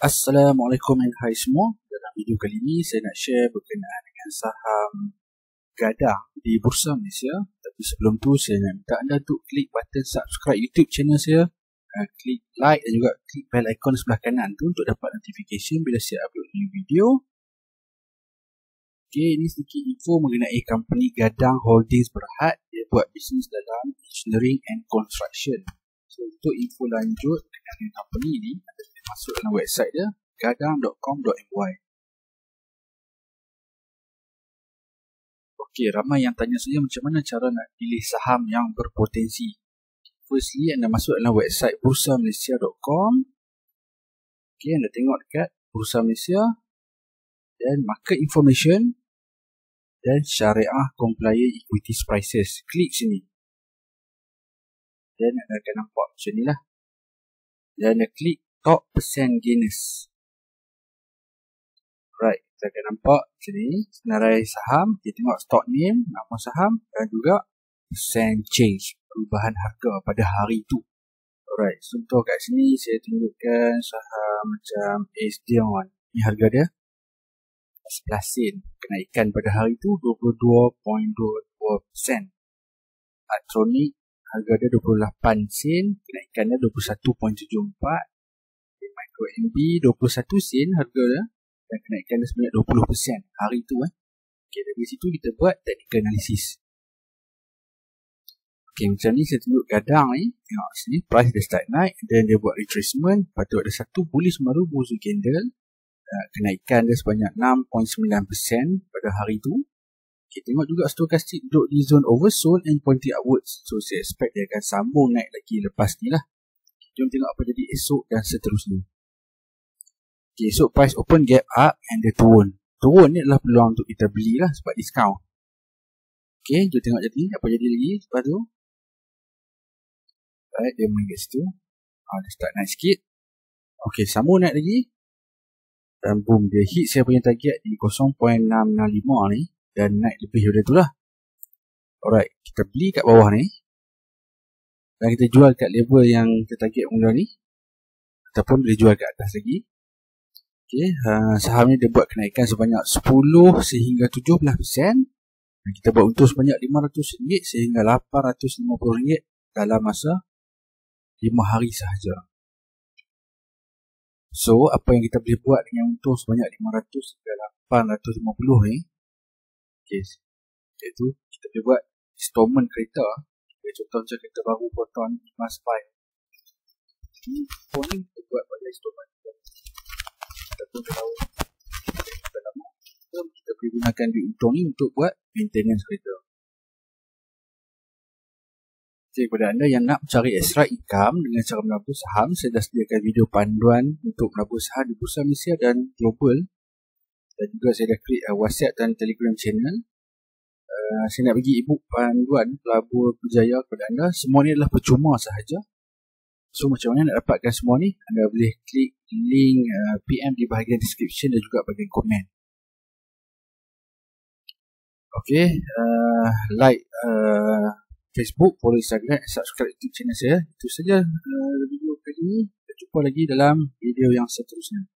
Assalamualaikum dan hai semua. Dalam video kali ini saya nak share berkenaan dengan saham Gadang di Bursa Malaysia. Tapi sebelum tu saya nak minta anda untuk klik button subscribe YouTube channel saya, klik like dan juga klik bell icon sebelah kanan tu untuk dapat notification bila saya upload new video. Okey, ini sedikit info mengenai company Gadang Holdings Berhad. Dia buat bisnes dalam engineering and construction. So, untuk info lanjut dengan company ini, anda boleh masuk dalam website dia gadang.com.my. Okey, ramai yang tanya saya macam mana cara nak pilih saham yang berpotensi. Firstly, anda masuk dalam website bursamalaysia.com. Okey, anda tengok dekat Bursa Malaysia dan market information dan syariah compliant equities prices. Klik sini. Dan anda akan nampak macam ni lah. Dan anda klik top percent gainers. Right, kita akan nampak macam ni. Senarai saham, kita tengok stock name, nama saham dan juga percent change, perubahan harga pada hari itu. Alright, contoh kat sini saya tunjukkan saham macam Sdion. Ini harga dia 11 sen. Kenaikan pada hari itu 22.22%. Atronic harga dia 28 sen, kenaikan dia 21.74. Micro MB 21 sen harga dia dan kenaikan dia sebanyak 20% hari itu. Okey, dari situ kita buat technical analysis. Okey, macam ni saya tunjuk Gadang ni. Tengok sini price dia start naik dan dia buat retracement. Lepas tu ada satu bullish baru bull's candle. Kenaikan dia sebanyak 6.9% pada hari itu. Kita tengok juga stokastik duduk di zone oversold and pointing upwards. So saya expect dia akan sambung naik lagi lepas ni lah. Jom tengok apa jadi esok dan seterusnya. Okay, esok price open gap up and dia turun. Turun ni adalah peluang untuk kita beli lah sebab discount. Okay, jom tengok jadi apa jadi lagi lepas tu. Alright, dia main kat situ. Dia start naik sikit. Okay, sambung naik lagi. Dan boom, dia hit saya punya target di 0.665 ni. Dan naik lebih daripada tu lah. Alright, kita beli kat bawah ni. Dan kita jual kat level yang kita target mula ni. Ataupun boleh jual kat atas lagi. Okay, saham ni dia buat kenaikan sebanyak 10 sehingga 17%. Dan kita buat untung sebanyak RM500 sehingga RM850 dalam masa 5 hari sahaja. So, apa yang kita boleh buat dengan untung sebanyak 500 hingga 850 ni. Okay, iaitu kita boleh buat installment kereta. Contoh macam kereta baru Proton Mas 5. Ini phone ni kita buat pada installment. Ataupun kalau kita lama, kita boleh gunakan duit untung ni untuk buat maintenance kereta. Okay, kepada anda yang nak mencari extra income dengan cara menabur saham, saya dah sediakan video panduan untuk menabur saham di Bursa Malaysia dan global. Dan juga saya dah create WhatsApp dan Telegram channel. Saya nak bagi ebook panduan pelabur berjaya kepada anda. Semua ni adalah percuma sahaja. So macam mana nak dapatkan semua ni? Anda boleh klik link PM di bahagian description dan juga bahagian komen. Okay, like Facebook, follow Instagram, subscribe YouTube channel saya. Itu saja video kali ini. Kita jumpa lagi dalam video yang seterusnya.